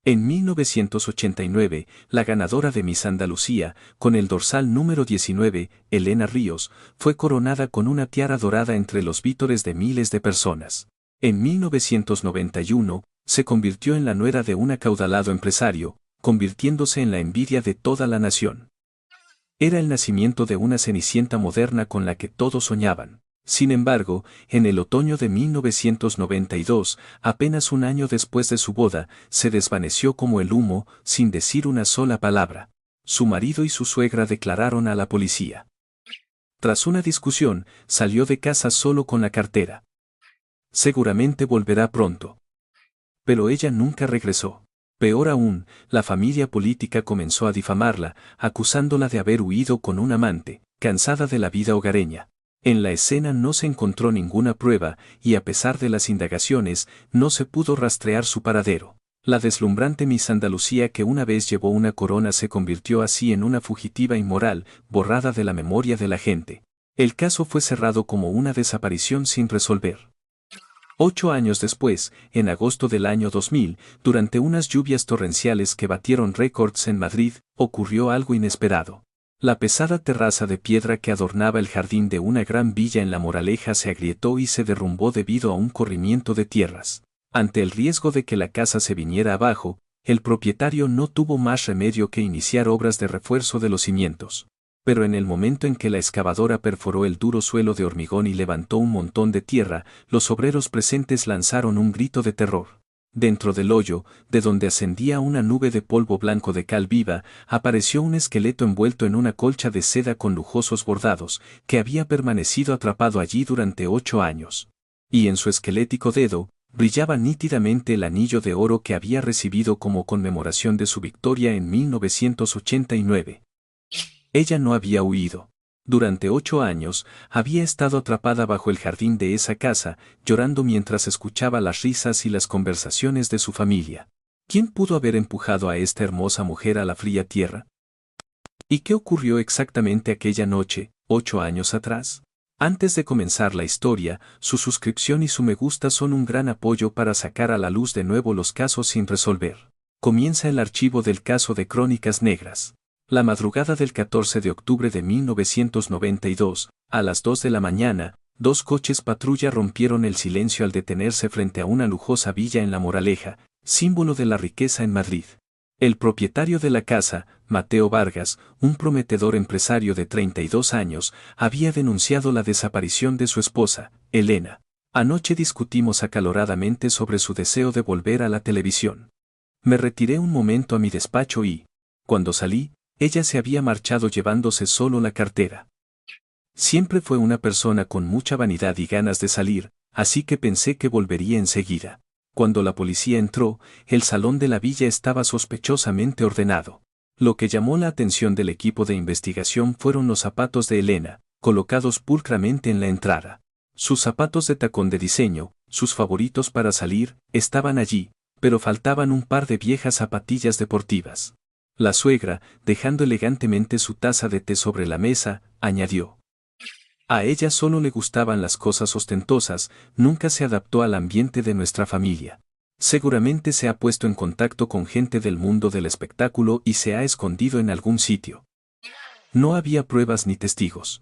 En 1989, la ganadora de Miss Andalucía, con el dorsal número 19, Elena Ríos, fue coronada con una tiara dorada entre los vítores de miles de personas. En 1991, se convirtió en la nuera de un acaudalado empresario, convirtiéndose en la envidia de toda la nación. Era el nacimiento de una Cenicienta moderna con la que todos soñaban. Sin embargo, en el otoño de 1992, apenas un año después de su boda, se desvaneció como el humo, sin decir una sola palabra. Su marido y su suegra declararon a la policía. Tras una discusión, salió de casa solo con la cartera. Seguramente volverá pronto. Pero ella nunca regresó. Peor aún, la familia política comenzó a difamarla, acusándola de haber huido con un amante, cansada de la vida hogareña. En la escena no se encontró ninguna prueba, y a pesar de las indagaciones, no se pudo rastrear su paradero. La deslumbrante Miss Andalucía que una vez llevó una corona se convirtió así en una fugitiva inmoral, borrada de la memoria de la gente. El caso fue cerrado como una desaparición sin resolver. 8 años después, en agosto del año 2000, durante unas lluvias torrenciales que batieron récords en Madrid, ocurrió algo inesperado. La pesada terraza de piedra que adornaba el jardín de una gran villa en La Moraleja se agrietó y se derrumbó debido a un corrimiento de tierras. Ante el riesgo de que la casa se viniera abajo, el propietario no tuvo más remedio que iniciar obras de refuerzo de los cimientos. Pero en el momento en que la excavadora perforó el duro suelo de hormigón y levantó un montón de tierra, los obreros presentes lanzaron un grito de terror. Dentro del hoyo, de donde ascendía una nube de polvo blanco de cal viva, apareció un esqueleto envuelto en una colcha de seda con lujosos bordados, que había permanecido atrapado allí durante 8 años. Y en su esquelético dedo, brillaba nítidamente el anillo de oro que había recibido como conmemoración de su victoria en 1989. Ella no había huido. Durante 8 años, había estado atrapada bajo el jardín de esa casa, llorando mientras escuchaba las risas y las conversaciones de su familia. ¿Quién pudo haber empujado a esta hermosa mujer a la fría tierra? ¿Y qué ocurrió exactamente aquella noche, 8 años atrás? Antes de comenzar la historia, su suscripción y su me gusta son un gran apoyo para sacar a la luz de nuevo los casos sin resolver. Comienza el archivo del caso de Crónicas Negras. La madrugada del 14 de octubre de 1992, a las 2 de la mañana, 2 coches patrulla rompieron el silencio al detenerse frente a una lujosa villa en La Moraleja, símbolo de la riqueza en Madrid. El propietario de la casa, Mateo Vargas, un prometedor empresario de 32 años, había denunciado la desaparición de su esposa, Elena. Anoche discutimos acaloradamente sobre su deseo de volver a la televisión. Me retiré un momento a mi despacho y, cuando salí, ella se había marchado llevándose solo la cartera. Siempre fue una persona con mucha vanidad y ganas de salir, así que pensé que volvería enseguida. Cuando la policía entró, el salón de la villa estaba sospechosamente ordenado. Lo que llamó la atención del equipo de investigación fueron los zapatos de Elena, colocados pulcramente en la entrada. Sus zapatos de tacón de diseño, sus favoritos para salir, estaban allí, pero faltaban un par de viejas zapatillas deportivas. La suegra, dejando elegantemente su taza de té sobre la mesa, añadió: a ella solo le gustaban las cosas ostentosas, nunca se adaptó al ambiente de nuestra familia. Seguramente se ha puesto en contacto con gente del mundo del espectáculo y se ha escondido en algún sitio. No había pruebas ni testigos.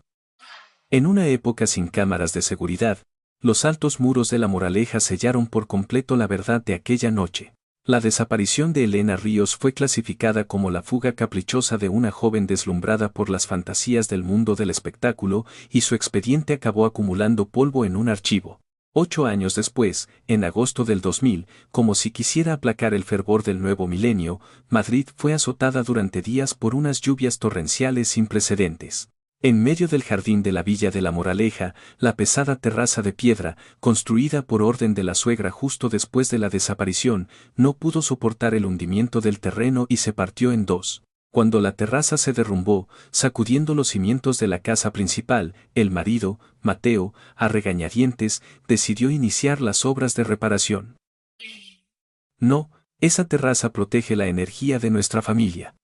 En una época sin cámaras de seguridad, los altos muros de La Moraleja sellaron por completo la verdad de aquella noche. La desaparición de Elena Ríos fue clasificada como la fuga caprichosa de una joven deslumbrada por las fantasías del mundo del espectáculo, y su expediente acabó acumulando polvo en un archivo. 8 años después, en agosto del 2000, como si quisiera aplacar el fervor del nuevo milenio, Madrid fue azotada durante días por unas lluvias torrenciales sin precedentes. En medio del jardín de la villa de La Moraleja, la pesada terraza de piedra, construida por orden de la suegra justo después de la desaparición, no pudo soportar el hundimiento del terreno y se partió en 2. Cuando la terraza se derrumbó, sacudiendo los cimientos de la casa principal, el marido, Mateo, a regañadientes, decidió iniciar las obras de reparación. No, esa terraza protege la energía de nuestra familia.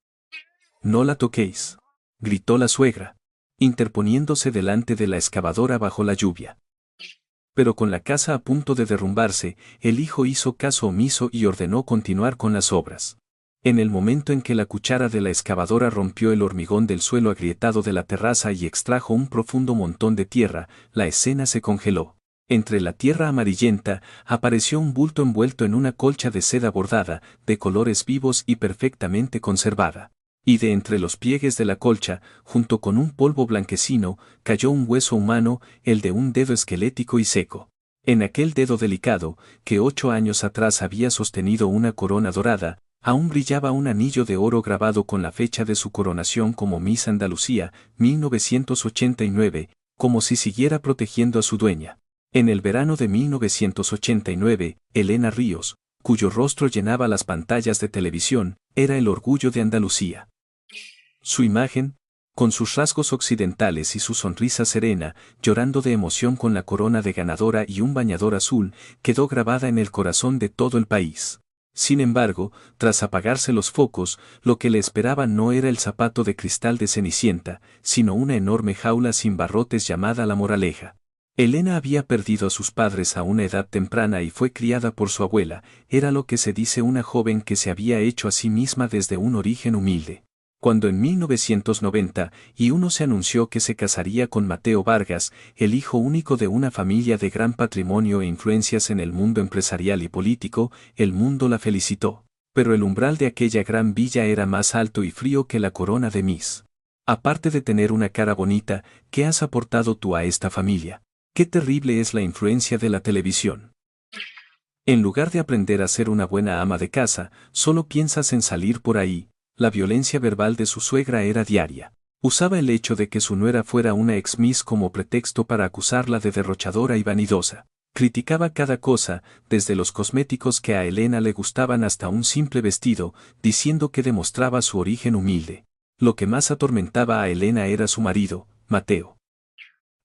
No la toquéis, gritó la suegra, interponiéndose delante de la excavadora bajo la lluvia. Pero con la casa a punto de derrumbarse, el hijo hizo caso omiso y ordenó continuar con las obras. En el momento en que la cuchara de la excavadora rompió el hormigón del suelo agrietado de la terraza y extrajo un profundo montón de tierra, la escena se congeló. Entre la tierra amarillenta, apareció un bulto envuelto en una colcha de seda bordada, de colores vivos y perfectamente conservada. Y de entre los pliegues de la colcha, junto con un polvo blanquecino, cayó un hueso humano, el de un dedo esquelético y seco. En aquel dedo delicado, que 8 años atrás había sostenido una corona dorada, aún brillaba un anillo de oro grabado con la fecha de su coronación como Miss Andalucía, 1989, como si siguiera protegiendo a su dueña. En el verano de 1989, Elena Ríos, cuyo rostro llenaba las pantallas de televisión, era el orgullo de Andalucía. Su imagen, con sus rasgos occidentales y su sonrisa serena, llorando de emoción con la corona de ganadora y un bañador azul, quedó grabada en el corazón de todo el país. Sin embargo, tras apagarse los focos, lo que le esperaba no era el zapato de cristal de Cenicienta, sino una enorme jaula sin barrotes llamada La Moraleja. Elena había perdido a sus padres a una edad temprana y fue criada por su abuela, era lo que se dice una joven que se había hecho a sí misma desde un origen humilde. Cuando en 1991 se anunció que se casaría con Mateo Vargas, el hijo único de una familia de gran patrimonio e influencias en el mundo empresarial y político, el mundo la felicitó. Pero el umbral de aquella gran villa era más alto y frío que la corona de Miss. Aparte de tener una cara bonita, ¿qué has aportado tú a esta familia? Qué terrible es la influencia de la televisión. En lugar de aprender a ser una buena ama de casa, solo piensas en salir por ahí. La violencia verbal de su suegra era diaria. Usaba el hecho de que su nuera fuera una ex-miss como pretexto para acusarla de derrochadora y vanidosa. Criticaba cada cosa, desde los cosméticos que a Elena le gustaban hasta un simple vestido, diciendo que demostraba su origen humilde. Lo que más atormentaba a Elena era su marido, Mateo.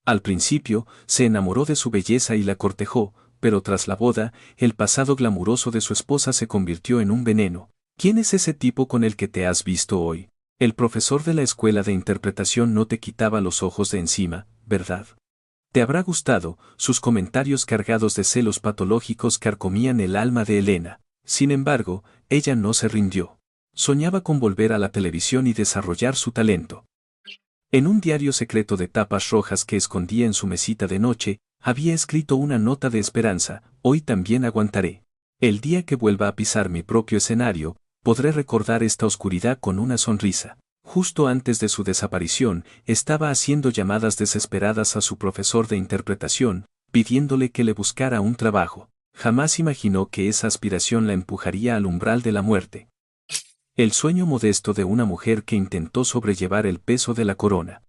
Al principio, se enamoró de su belleza y la cortejó, pero tras la boda, el pasado glamuroso de su esposa se convirtió en un veneno. ¿Quién es ese tipo con el que te has visto hoy? El profesor de la escuela de interpretación no te quitaba los ojos de encima, ¿verdad? Te habrá gustado, sus comentarios cargados de celos patológicos carcomían el alma de Elena. Sin embargo, ella no se rindió. Soñaba con volver a la televisión y desarrollar su talento. En un diario secreto de tapas rojas que escondía en su mesita de noche, había escrito una nota de esperanza: hoy también aguantaré. El día que vuelva a pisar mi propio escenario, podré recordar esta oscuridad con una sonrisa. Justo antes de su desaparición, estaba haciendo llamadas desesperadas a su profesor de interpretación, pidiéndole que le buscara un trabajo. Jamás imaginó que esa aspiración la empujaría al umbral de la muerte. El sueño modesto de una mujer que intentó sobrellevar el peso de la corona.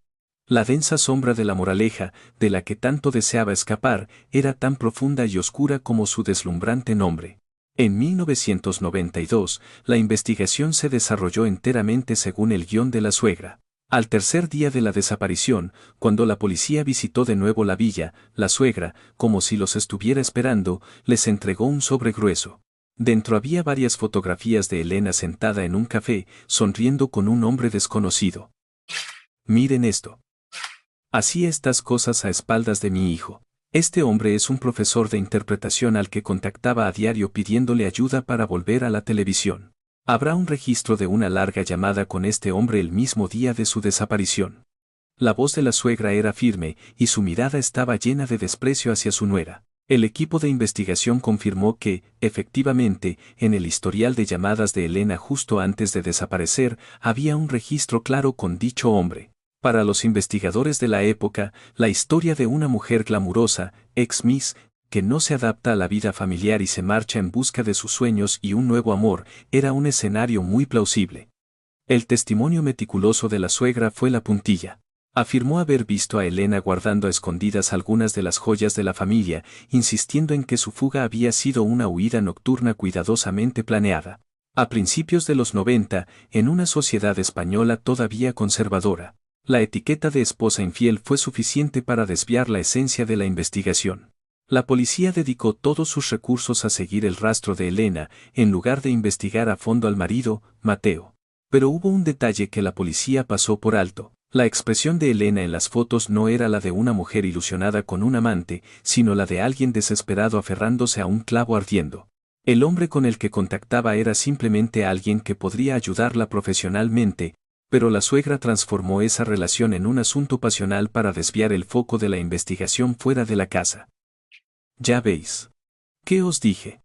La densa sombra de la moraleja, de la que tanto deseaba escapar, era tan profunda y oscura como su deslumbrante nombre. En 1992, la investigación se desarrolló enteramente según el guión de la suegra. Al tercer día de la desaparición, cuando la policía visitó de nuevo la villa, la suegra, como si los estuviera esperando, les entregó un sobre grueso. Dentro había varias fotografías de Elena sentada en un café, sonriendo con un hombre desconocido. Miren esto. Hacía estas cosas a espaldas de mi hijo. Este hombre es un profesor de interpretación al que contactaba a diario pidiéndole ayuda para volver a la televisión. Habrá un registro de una larga llamada con este hombre el mismo día de su desaparición. La voz de la suegra era firme y su mirada estaba llena de desprecio hacia su nuera. El equipo de investigación confirmó que, efectivamente, en el historial de llamadas de Elena justo antes de desaparecer, había un registro claro con dicho hombre. Para los investigadores de la época, la historia de una mujer glamurosa, ex-miss, que no se adapta a la vida familiar y se marcha en busca de sus sueños y un nuevo amor, era un escenario muy plausible. El testimonio meticuloso de la suegra fue la puntilla. Afirmó haber visto a Elena guardando a escondidas algunas de las joyas de la familia, insistiendo en que su fuga había sido una huida nocturna cuidadosamente planeada. A principios de los 90, en una sociedad española todavía conservadora, la etiqueta de esposa infiel fue suficiente para desviar la esencia de la investigación. La policía dedicó todos sus recursos a seguir el rastro de Elena, en lugar de investigar a fondo al marido, Mateo. Pero hubo un detalle que la policía pasó por alto. La expresión de Elena en las fotos no era la de una mujer ilusionada con un amante, sino la de alguien desesperado aferrándose a un clavo ardiendo. El hombre con el que contactaba era simplemente alguien que podría ayudarla profesionalmente, pero la suegra transformó esa relación en un asunto pasional para desviar el foco de la investigación fuera de la casa. Ya veis. ¿Qué os dije?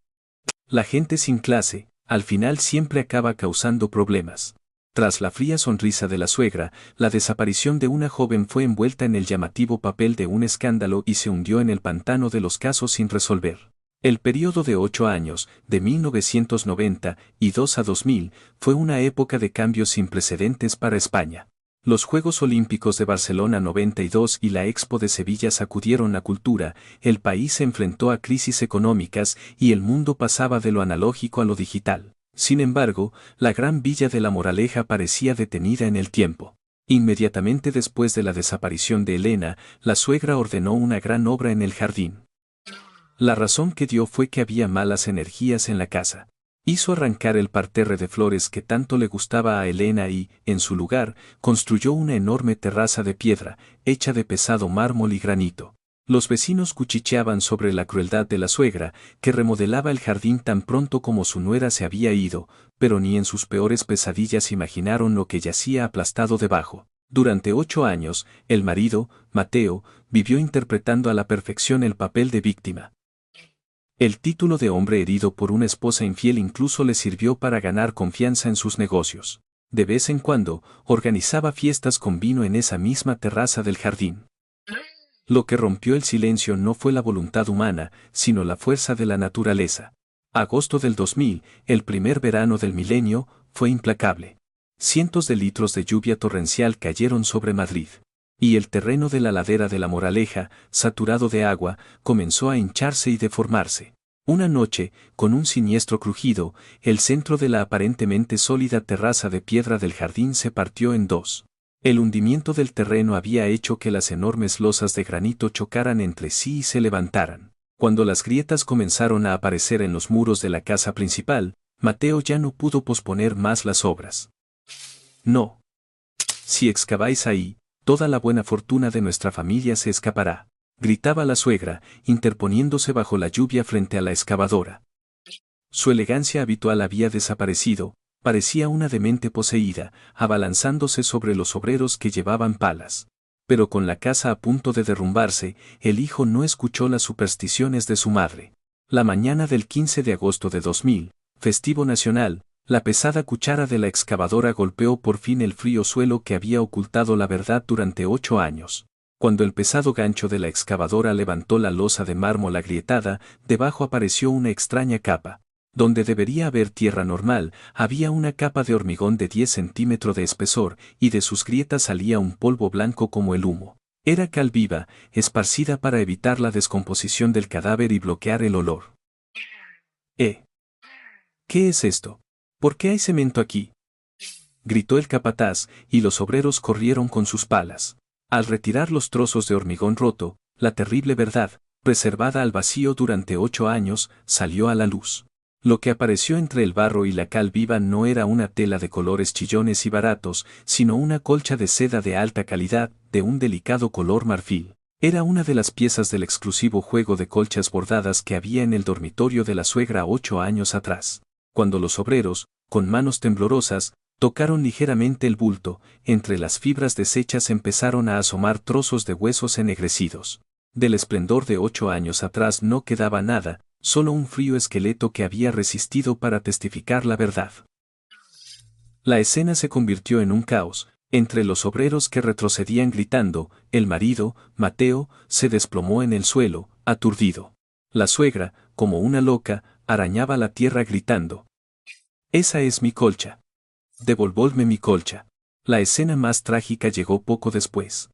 La gente sin clase, al final siempre acaba causando problemas. Tras la fría sonrisa de la suegra, la desaparición de una joven fue envuelta en el llamativo papel de un escándalo y se hundió en el pantano de los casos sin resolver. El período de 8 años, de 1992 a 2000, fue una época de cambios sin precedentes para España. Los Juegos Olímpicos de Barcelona 92 y la Expo de Sevilla sacudieron la cultura, el país se enfrentó a crisis económicas y el mundo pasaba de lo analógico a lo digital. Sin embargo, la gran villa de La Moraleja parecía detenida en el tiempo. Inmediatamente después de la desaparición de Elena, la suegra ordenó una gran obra en el jardín. La razón que dio fue que había malas energías en la casa. Hizo arrancar el parterre de flores que tanto le gustaba a Elena y, en su lugar, construyó una enorme terraza de piedra, hecha de pesado mármol y granito. Los vecinos cuchicheaban sobre la crueldad de la suegra, que remodelaba el jardín tan pronto como su nuera se había ido, pero ni en sus peores pesadillas imaginaron lo que yacía aplastado debajo. Durante 8 años, el marido, Mateo, vivió interpretando a la perfección el papel de víctima. El título de hombre herido por una esposa infiel incluso le sirvió para ganar confianza en sus negocios. De vez en cuando, organizaba fiestas con vino en esa misma terraza del jardín. Lo que rompió el silencio no fue la voluntad humana, sino la fuerza de la naturaleza. Agosto del 2000, el primer verano del milenio, fue implacable. Cientos de litros de lluvia torrencial cayeron sobre Madrid. Y el terreno de la ladera de La Moraleja, saturado de agua, comenzó a hincharse y deformarse. Una noche, con un siniestro crujido, el centro de la aparentemente sólida terraza de piedra del jardín se partió en dos. El hundimiento del terreno había hecho que las enormes losas de granito chocaran entre sí y se levantaran. Cuando las grietas comenzaron a aparecer en los muros de la casa principal, Mateo ya no pudo posponer más las obras. No. Si excaváis ahí, toda la buena fortuna de nuestra familia se escapará, gritaba la suegra, interponiéndose bajo la lluvia frente a la excavadora. Su elegancia habitual había desaparecido, parecía una demente poseída, abalanzándose sobre los obreros que llevaban palas. Pero con la casa a punto de derrumbarse, el hijo no escuchó las supersticiones de su madre. La mañana del 15 de agosto de 2000, festivo nacional, la pesada cuchara de la excavadora golpeó por fin el frío suelo que había ocultado la verdad durante 8 años. Cuando el pesado gancho de la excavadora levantó la losa de mármol agrietada, debajo apareció una extraña capa. Donde debería haber tierra normal, había una capa de hormigón de 10 centímetros de espesor, y de sus grietas salía un polvo blanco como el humo. Era cal viva, esparcida para evitar la descomposición del cadáver y bloquear el olor. ¿Qué es esto? ¿Por qué hay cemento aquí?, gritó el capataz, y los obreros corrieron con sus palas. Al retirar los trozos de hormigón roto, la terrible verdad, preservada al vacío durante 8 años, salió a la luz. Lo que apareció entre el barro y la cal viva no era una tela de colores chillones y baratos, sino una colcha de seda de alta calidad, de un delicado color marfil. Era una de las piezas del exclusivo juego de colchas bordadas que había en el dormitorio de la suegra 8 años atrás. Cuando los obreros, con manos temblorosas, tocaron ligeramente el bulto, entre las fibras deshechas empezaron a asomar trozos de huesos ennegrecidos. Del esplendor de 8 años atrás no quedaba nada, solo un frío esqueleto que había resistido para testificar la verdad. La escena se convirtió en un caos. Entre los obreros que retrocedían gritando, el marido, Mateo, se desplomó en el suelo, aturdido. La suegra, como una loca, arañaba la tierra gritando: «Esa es mi colcha. Devolvodme mi colcha». La escena más trágica llegó poco después.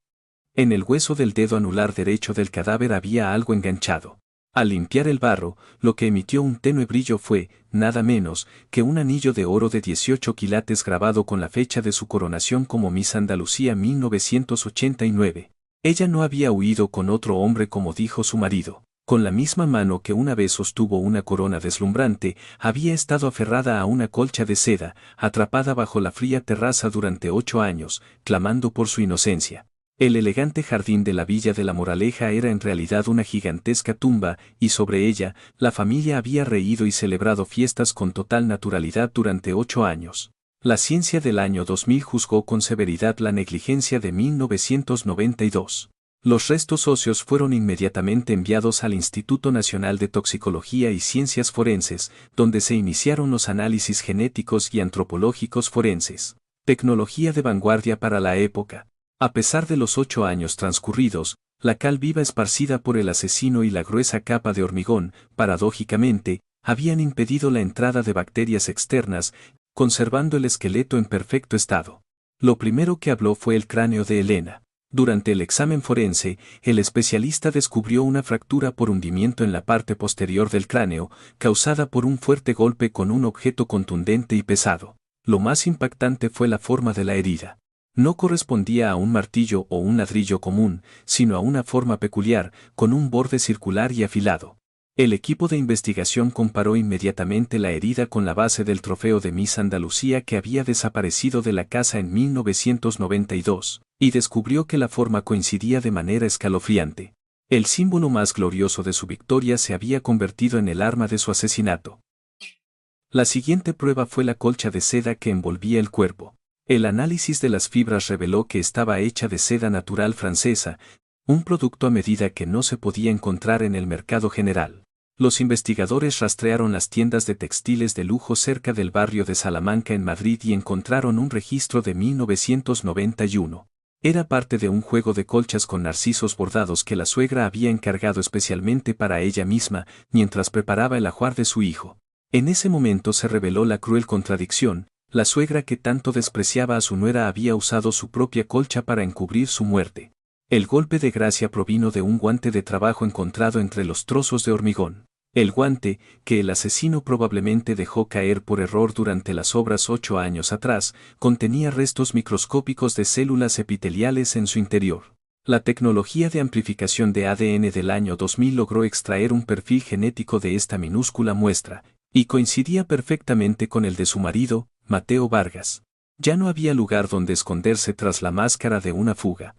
En el hueso del dedo anular derecho del cadáver había algo enganchado. Al limpiar el barro, lo que emitió un tenue brillo fue, nada menos, que un anillo de oro de 18 quilates grabado con la fecha de su coronación como Miss Andalucía 1989. Ella no había huido con otro hombre como dijo su marido. Con la misma mano que una vez sostuvo una corona deslumbrante, había estado aferrada a una colcha de seda, atrapada bajo la fría terraza durante 8 años, clamando por su inocencia. El elegante jardín de la Villa de la Moraleja era en realidad una gigantesca tumba, y sobre ella, la familia había reído y celebrado fiestas con total naturalidad durante 8 años. La ciencia del año 2000 juzgó con severidad la negligencia de 1992. Los restos óseos fueron inmediatamente enviados al Instituto Nacional de Toxicología y Ciencias Forenses, donde se iniciaron los análisis genéticos y antropológicos forenses. Tecnología de vanguardia para la época. A pesar de los 8 años transcurridos, la cal viva esparcida por el asesino y la gruesa capa de hormigón, paradójicamente, habían impedido la entrada de bacterias externas, conservando el esqueleto en perfecto estado. Lo primero que habló fue el cráneo de Elena. Durante el examen forense, el especialista descubrió una fractura por hundimiento en la parte posterior del cráneo, causada por un fuerte golpe con un objeto contundente y pesado. Lo más impactante fue la forma de la herida. No correspondía a un martillo o un ladrillo común, sino a una forma peculiar, con un borde circular y afilado. El equipo de investigación comparó inmediatamente la herida con la base del trofeo de Miss Andalucía que había desaparecido de la casa en 1992, y descubrió que la forma coincidía de manera escalofriante. El símbolo más glorioso de su victoria se había convertido en el arma de su asesinato. La siguiente prueba fue la colcha de seda que envolvía el cuerpo. El análisis de las fibras reveló que estaba hecha de seda natural francesa, un producto a medida que no se podía encontrar en el mercado general. Los investigadores rastrearon las tiendas de textiles de lujo cerca del barrio de Salamanca en Madrid y encontraron un registro de 1991. Era parte de un juego de colchas con narcisos bordados que la suegra había encargado especialmente para ella misma mientras preparaba el ajuar de su hijo. En ese momento se reveló la cruel contradicción: la suegra que tanto despreciaba a su nuera había usado su propia colcha para encubrir su muerte. El golpe de gracia provino de un guante de trabajo encontrado entre los trozos de hormigón. El guante, que el asesino probablemente dejó caer por error durante las obras 8 años atrás, contenía restos microscópicos de células epiteliales en su interior. La tecnología de amplificación de ADN del año 2000 logró extraer un perfil genético de esta minúscula muestra, y coincidía perfectamente con el de su marido, Mateo Vargas. Ya no había lugar donde esconderse tras la máscara de una fuga.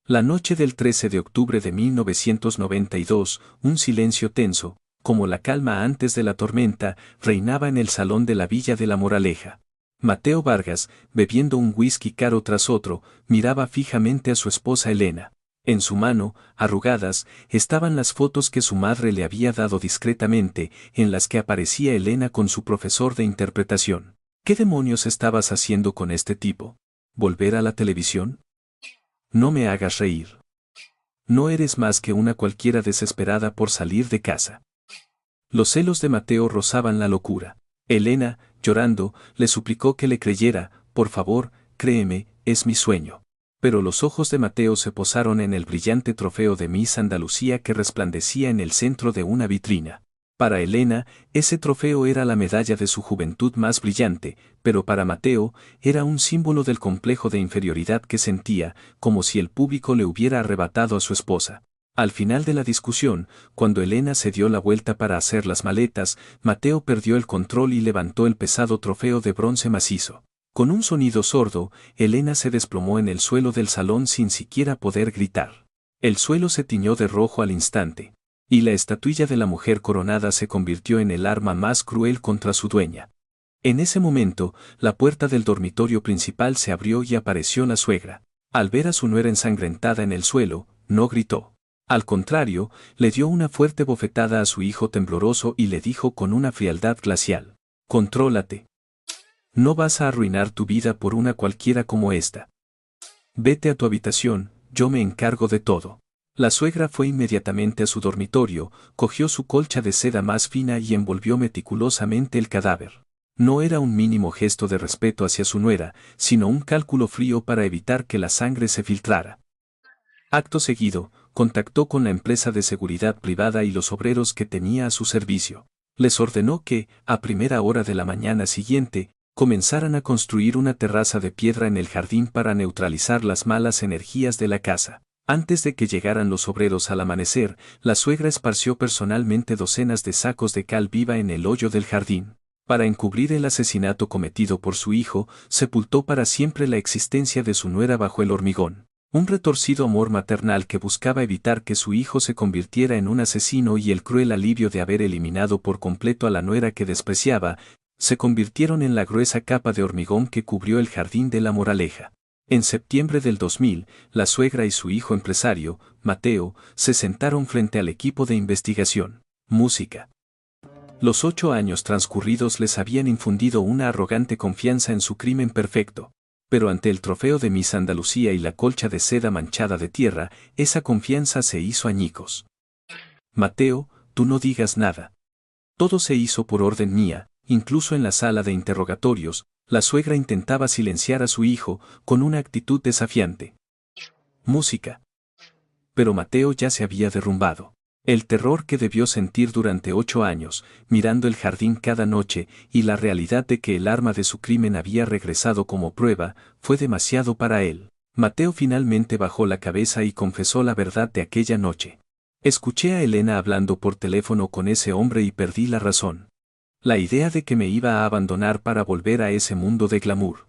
La noche del 13 de octubre de 1992, un silencio tenso, como la calma antes de la tormenta, reinaba en el salón de la Villa de la Moraleja. Mateo Vargas, bebiendo un whisky caro tras otro, miraba fijamente a su esposa Elena. En su mano, arrugadas, estaban las fotos que su madre le había dado discretamente, en las que aparecía Elena con su profesor de interpretación. ¿Qué demonios estabas haciendo con este tipo? ¿Volver a la televisión? No me hagas reír. No eres más que una cualquiera desesperada por salir de casa. Los celos de Mateo rozaban la locura. Elena, llorando, le suplicó que le creyera: por favor, créeme, es mi sueño. Pero los ojos de Mateo se posaron en el brillante trofeo de Miss Andalucía que resplandecía en el centro de una vitrina. Para Elena, ese trofeo era la medalla de su juventud más brillante, pero para Mateo, era un símbolo del complejo de inferioridad que sentía, como si el público le hubiera arrebatado a su esposa. Al final de la discusión, cuando Elena se dio la vuelta para hacer las maletas, Mateo perdió el control y levantó el pesado trofeo de bronce macizo. Con un sonido sordo, Elena se desplomó en el suelo del salón sin siquiera poder gritar. El suelo se tiñó de rojo al instante, y la estatuilla de la mujer coronada se convirtió en el arma más cruel contra su dueña. En ese momento, la puerta del dormitorio principal se abrió y apareció la suegra. Al ver a su nuera ensangrentada en el suelo, no gritó. Al contrario, le dio una fuerte bofetada a su hijo tembloroso y le dijo con una frialdad glacial: «Contrólate. No vas a arruinar tu vida por una cualquiera como esta. Vete a tu habitación, yo me encargo de todo». La suegra fue inmediatamente a su dormitorio, cogió su colcha de seda más fina y envolvió meticulosamente el cadáver. No era un mínimo gesto de respeto hacia su nuera, sino un cálculo frío para evitar que la sangre se filtrara. Acto seguido, contactó con la empresa de seguridad privada y los obreros que tenía a su servicio. Les ordenó que, a primera hora de la mañana siguiente, comenzaran a construir una terraza de piedra en el jardín para neutralizar las malas energías de la casa. Antes de que llegaran los obreros al amanecer, la suegra esparció personalmente docenas de sacos de cal viva en el hoyo del jardín. Para encubrir el asesinato cometido por su hijo, sepultó para siempre la existencia de su nuera bajo el hormigón. Un retorcido amor maternal que buscaba evitar que su hijo se convirtiera en un asesino y el cruel alivio de haber eliminado por completo a la nuera que despreciaba, se convirtieron en la gruesa capa de hormigón que cubrió el jardín de la Moraleja. En septiembre del 2000, la suegra y su hijo empresario, Mateo, se sentaron frente al equipo de investigación. Música. Los 8 años transcurridos les habían infundido una arrogante confianza en su crimen perfecto. Pero ante el trofeo de Miss Andalucía y la colcha de seda manchada de tierra, esa confianza se hizo añicos. Mateo, tú no digas nada. Todo se hizo por orden mía, incluso en la sala de interrogatorios, la suegra intentaba silenciar a su hijo, con una actitud desafiante. Música. Pero Mateo ya se había derrumbado. El terror que debió sentir durante 8 años, mirando el jardín cada noche, y la realidad de que el arma de su crimen había regresado como prueba, fue demasiado para él. Mateo finalmente bajó la cabeza y confesó la verdad de aquella noche. Escuché a Elena hablando por teléfono con ese hombre y perdí la razón. La idea de que me iba a abandonar para volver a ese mundo de glamour.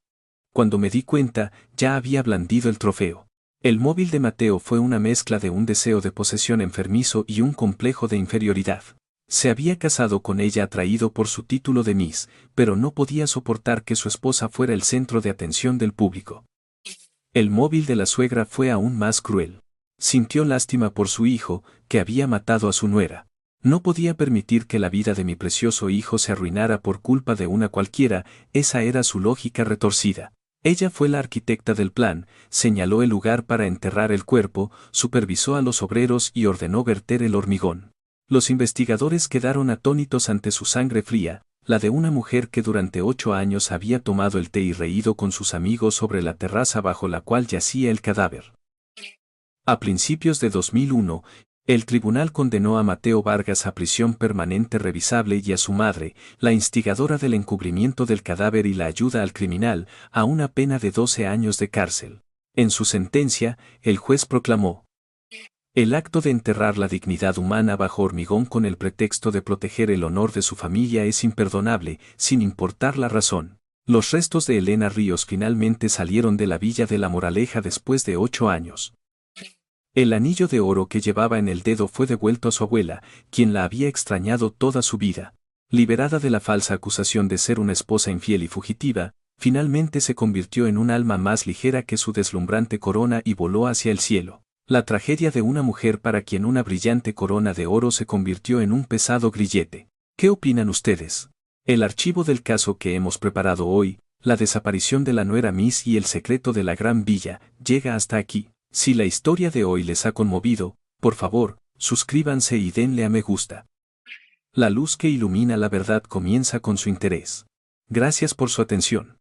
Cuando me di cuenta, ya había blandido el trofeo. El móvil de Mateo fue una mezcla de un deseo de posesión enfermizo y un complejo de inferioridad. Se había casado con ella atraído por su título de Miss, pero no podía soportar que su esposa fuera el centro de atención del público. El móvil de la suegra fue aún más cruel. Sintió lástima por su hijo, que había matado a su nuera. No podía permitir que la vida de mi precioso hijo se arruinara por culpa de una cualquiera, esa era su lógica retorcida. Ella fue la arquitecta del plan, señaló el lugar para enterrar el cuerpo, supervisó a los obreros y ordenó verter el hormigón. Los investigadores quedaron atónitos ante su sangre fría, la de una mujer que durante 8 años había tomado el té y reído con sus amigos sobre la terraza bajo la cual yacía el cadáver. A principios de 2001, el tribunal condenó a Mateo Vargas a prisión permanente revisable y a su madre, la instigadora del encubrimiento del cadáver y la ayuda al criminal, a una pena de 12 años de cárcel. En su sentencia, el juez proclamó: el acto de enterrar la dignidad humana bajo hormigón con el pretexto de proteger el honor de su familia es imperdonable, sin importar la razón. Los restos de Elena Ríos finalmente salieron de la villa de La Moraleja después de 8 años. El anillo de oro que llevaba en el dedo fue devuelto a su abuela, quien la había extrañado toda su vida. Liberada de la falsa acusación de ser una esposa infiel y fugitiva, finalmente se convirtió en un alma más ligera que su deslumbrante corona y voló hacia el cielo. La tragedia de una mujer para quien una brillante corona de oro se convirtió en un pesado grillete. ¿Qué opinan ustedes? El archivo del caso que hemos preparado hoy, la desaparición de la nuera Miss y el secreto de la Gran Villa, llega hasta aquí. Si la historia de hoy les ha conmovido, por favor, suscríbanse y denle a me gusta. La luz que ilumina la verdad comienza con su interés. Gracias por su atención.